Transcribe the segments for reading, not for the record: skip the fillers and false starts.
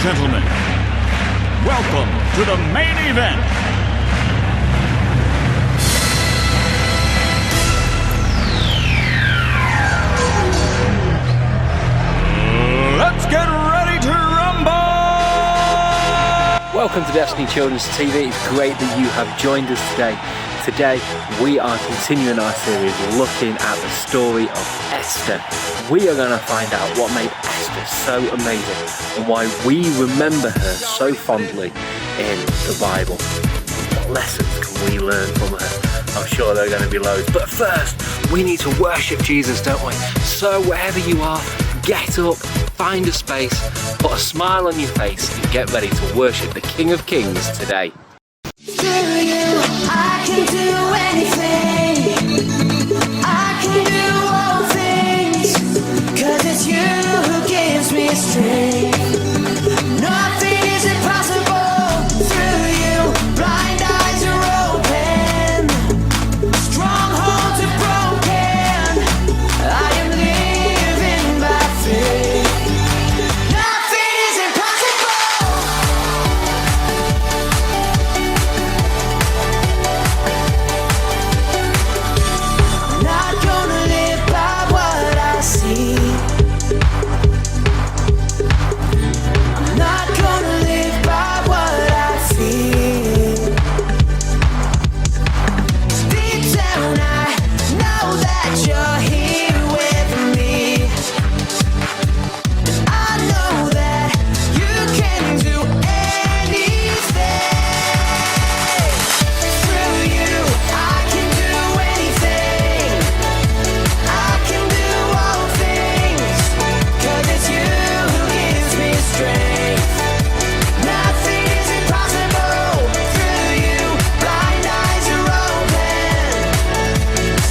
gentlemen, welcome to the main event. Let's get ready to rumble! Welcome to Destiny Children's TV. It's great that you have joined us today. Today we are continuing our series looking at the story of Esther. We are going to find out what made Esther so amazing and why we remember her so fondly in the Bible. What lessons can we learn from her? I'm sure there are going to be loads. But first, we need to worship Jesus, don't we? So wherever you are, get up, find a space, put a smile on your face and get ready to worship the King of Kings today. Through you, I can do anything. I can do all things. 'Cause it's you who gives me strength. Nothing is impossible. Through you, blind eyes are open. Strongholds are broken. I am living by faith. Nothing is impossible. Not gonna live by what I see. I'm not gonna live by what I feel. Deep down I know that you're here with me. I know that you can do anything. Through you, I can do anything. I can do all things. 'Cause it's you who gives me strength. Nothing is impossible. Through you, blind eyes are open.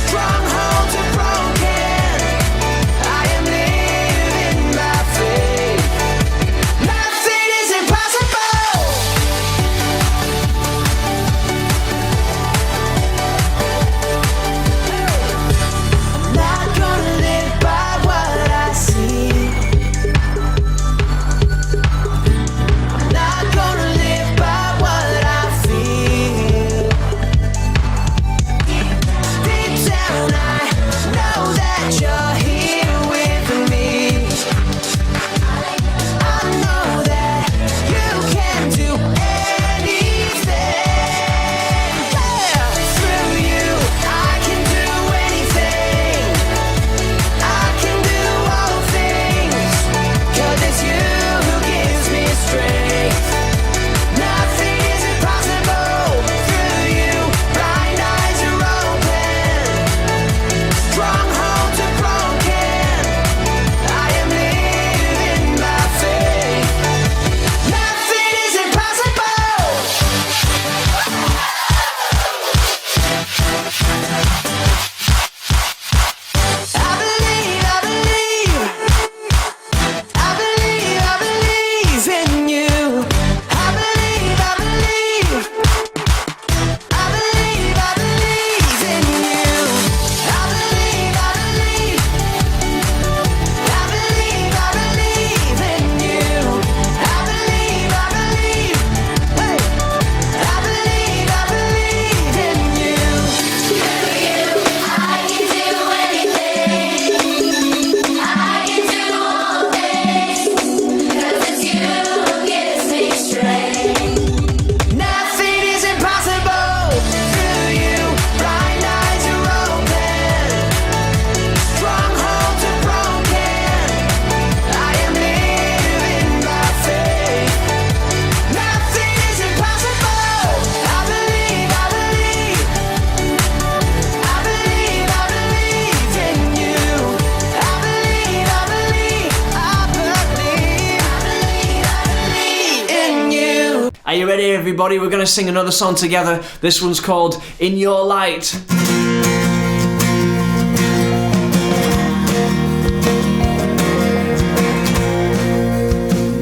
Strongholds are broken. I am living by faith. Nothing is impossible. I'm not gonna live by what I see. I'm not gonna live by what I feel. Deep down I know that you're here with me. I know that you can do anything. Yeah. Through you, I can do anything. I can do all things. 'Cause it's you who gives me strength. Nothing is impossible. Through you, blind eyes are open. Strongholds are broken. I am living by faith. Nothing is impossible. I believe, I believe. I believe, I believe in you. I believe, I believe. I believe, I believe in you. I believe, I believe. I believe, I believe in you. I believe, I believe. Hey. I believe in you. Through you, I can do anything. I can do all things. 'Cause it's you who gives me strength. Nothing is impossible. Through you, blind eyes are open. Strongholds are broken. I am living by faith. Nothing is impossible. I believe, I believe. I believe, I believe in you. I believe, I believe. I believe, I believe in you. Are you ready, everybody? We're going to sing another song together. This one's called In Your Light.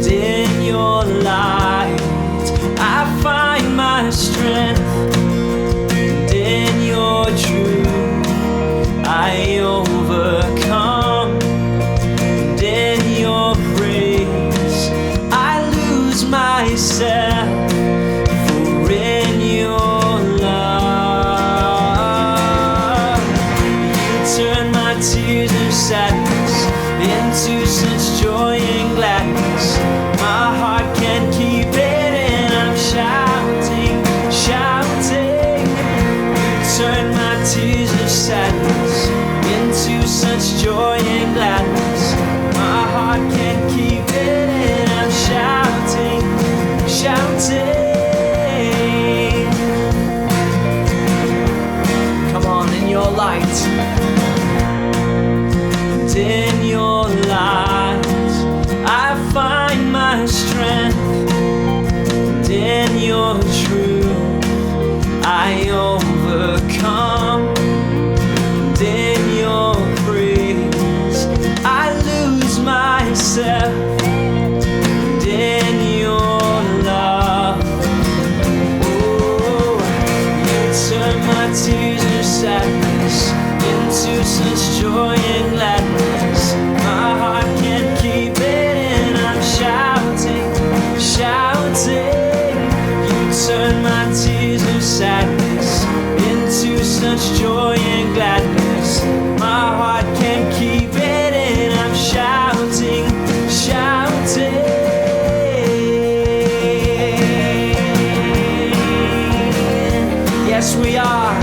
In your light, I find my strength. And in your truth, I overcome. And in your praise, I lose tears of sadness into such joy and gladness. My heart can't keep it in. I'm shouting, shouting. Come on, in your light, and in your light, I find my strength. And in your truth, I overcome. And in your praise, I lose myself. And in your love, oh, you turn my tears of sadness into such joy and gladness. My heart can't keep it in. I'm shouting, shouting. You turn my tears of sadness into such joy and gladness. My heart can't keep it in. I'm shouting, shouting. Yes, we are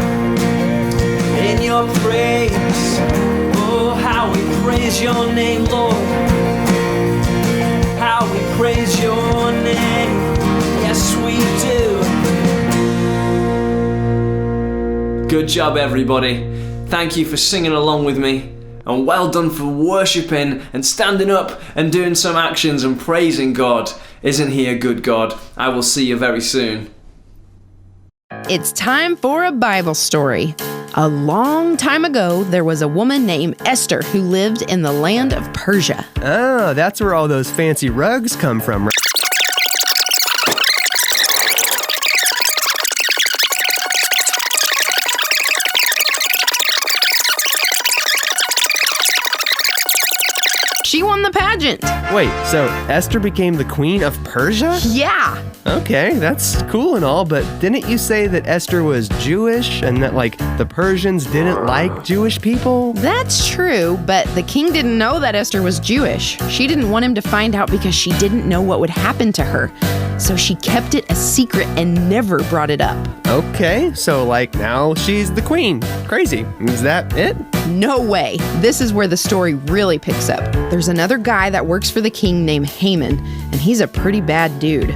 in your praise. Oh, how we praise your name, Lord. How we praise your name. Yes, we do. Good job, everybody. Thank you for singing along with me. And well done for worshipping and standing up and doing some actions and praising God. Isn't he a good God? I will see you very soon. It's time for a Bible story. A long time ago, there was a woman named Esther who lived in the land of Persia. Oh, that's where all those fancy rugs come from, right? She won the pageant. Wait, so Esther became the queen of Persia? Yeah. Okay, that's cool and all, but didn't you say that Esther was Jewish and that, the Persians didn't like Jewish people? That's true, but the king didn't know that Esther was Jewish. She didn't want him to find out because she didn't know what would happen to her. So she kept it a secret and never brought it up. Okay, so now she's the queen. Crazy. Is that it? No way. This is where the story really picks up. There's another guy that works for the king named Haman, and he's a pretty bad dude.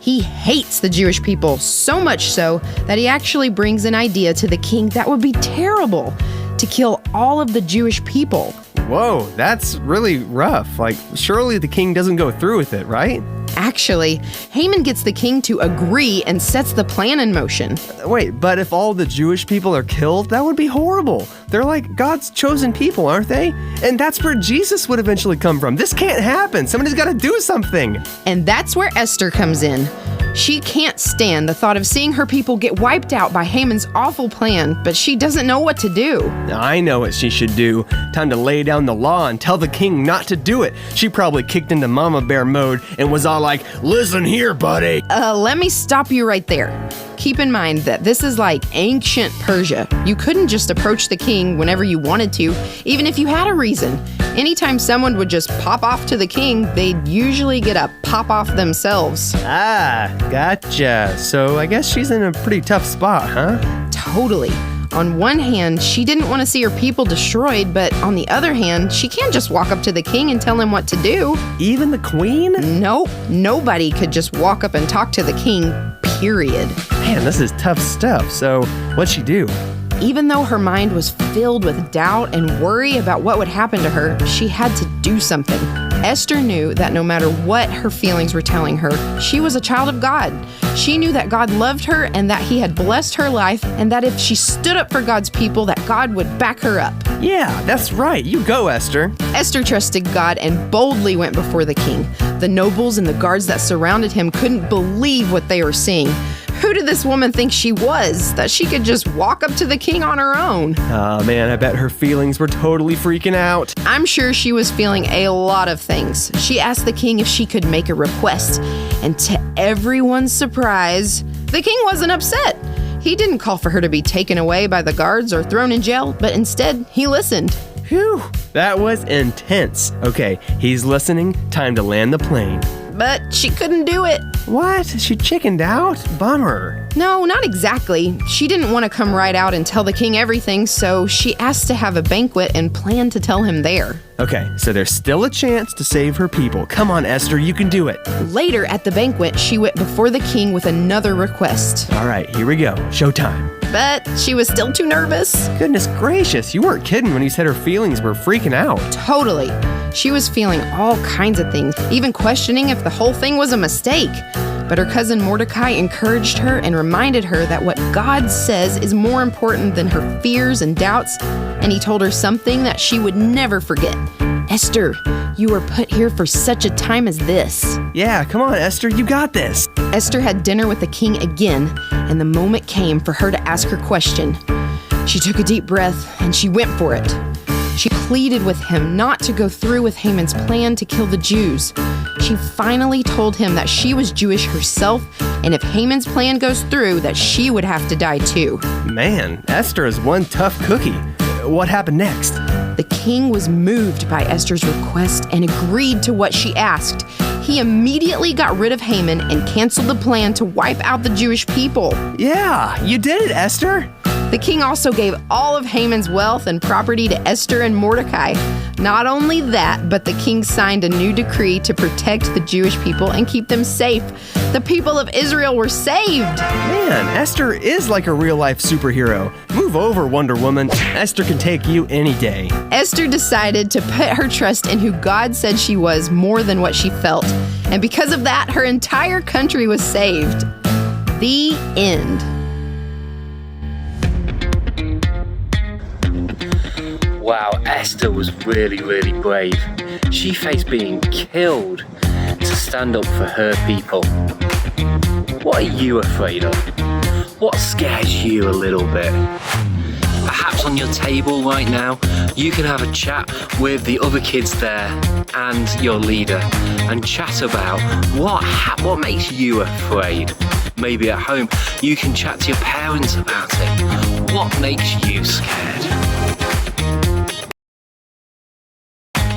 He hates the Jewish people, so much so that he actually brings an idea to the king that would be terrible: to kill all of the Jewish people. Whoa, that's really rough. Surely the king doesn't go through with it, right? Actually, Haman gets the king to agree and sets the plan in motion. Wait, but if all the Jewish people are killed, that would be horrible. They're God's chosen people, aren't they? And that's where Jesus would eventually come from. This can't happen. Somebody's got to do something. And that's where Esther comes in. She can't stand the thought of seeing her people get wiped out by Haman's awful plan, but she doesn't know what to do. I know what she should do. Time to lay down the law and tell the king not to do it. She probably kicked into mama bear mode and was all listen here, buddy. Let me stop you right there. Keep in mind that this is ancient Persia. You couldn't just approach the king whenever you wanted to, even if you had a reason. Anytime someone would just pop off to the king, they'd usually get a pop off themselves. Ah, gotcha. So I guess she's in a pretty tough spot, huh? Totally. On one hand, she didn't want to see her people destroyed, but on the other hand, she can't just walk up to the king and tell him what to do. Even the queen? Nope, nobody could just walk up and talk to the king, period. Man, this is tough stuff. So what'd she do? Even though her mind was filled with doubt and worry about what would happen to her, she had to do something. Esther knew that no matter what her feelings were telling her, she was a child of God. She knew that God loved her and that he had blessed her life, and that if she stood up for God's people, that God would back her up. Yeah, that's right. You go, Esther. Esther trusted God and boldly went before the king. The nobles and the guards that surrounded him couldn't believe what they were seeing. Who did this woman think she was, that she could just walk up to the king on her own? Oh man, I bet her feelings were totally freaking out. I'm sure she was feeling a lot of things. She asked the king if she could make a request, and to everyone's surprise, the king wasn't upset. He didn't call for her to be taken away by the guards or thrown in jail, but instead, he listened. Phew, that was intense. Okay, he's listening. Time to land the plane. But she couldn't do it. What? She chickened out? Bummer. No, not exactly. She didn't want to come right out and tell the king everything, so she asked to have a banquet and planned to tell him there. Okay, so there's still a chance to save her people. Come on, Esther, you can do it. Later at the banquet, she went before the king with another request. All right, here we go. Showtime. But she was still too nervous. Goodness gracious, you weren't kidding when you said her feelings were freaking out. Totally. She was feeling all kinds of things, even questioning if the whole thing was a mistake. But her cousin Mordecai encouraged her and reminded her that what God says is more important than her fears and doubts, and he told her something that she would never forget. Esther, you were put here for such a time as this. Yeah, come on, Esther, you got this. Esther had dinner with the king again, and the moment came for her to ask her question. She took a deep breath, and she went for it. She pleaded with him not to go through with Haman's plan to kill the Jews. She finally told him that she was Jewish herself, and if Haman's plan goes through, that she would have to die too. Man, Esther is one tough cookie. What happened next? The king was moved by Esther's request and agreed to what she asked. He immediately got rid of Haman and canceled the plan to wipe out the Jewish people. Yeah, you did it, Esther. The king also gave all of Haman's wealth and property to Esther and Mordecai. Not only that, but the king signed a new decree to protect the Jewish people and keep them safe. The people of Israel were saved. Man, Esther is like a real-life superhero. Move over, Wonder Woman. Esther can take you any day. Esther decided to put her trust in who God said she was more than what she felt. And because of that, her entire country was saved. The end. Wow, Esther was really, really brave. She faced being killed to stand up for her people. What are you afraid of? What scares you a little bit? Perhaps on your table right now, you can have a chat with the other kids there and your leader and chat about what makes you afraid. Maybe at home, you can chat to your parents about it. What makes you scared?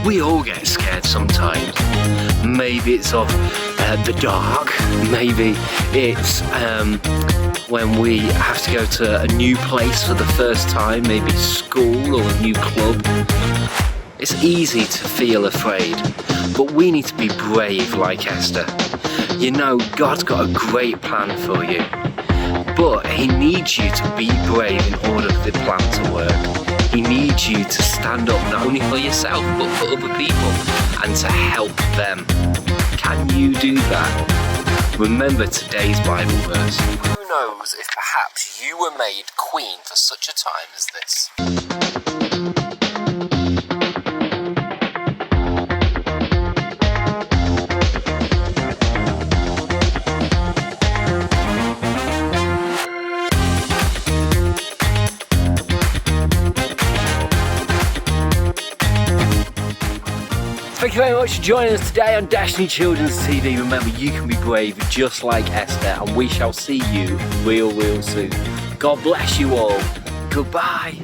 We all get scared sometimes. Maybe it's of the dark. Maybe it's when we have to go to a new place for the first time, maybe school or a new club. It's easy to feel afraid, but we need to be brave like Esther. You know, God's got a great plan for you, but He needs you to be brave in order for the plan to work. He needs you to stand up not only for yourself, but for other people and to help them. Can you do that? Remember today's Bible verse. Who knows if perhaps you were made queen for such a time as this? Thank you very much for joining us today on Destiny Children's TV. Remember, you can be brave just like Esther, and we shall see you real soon. God bless you all. Goodbye.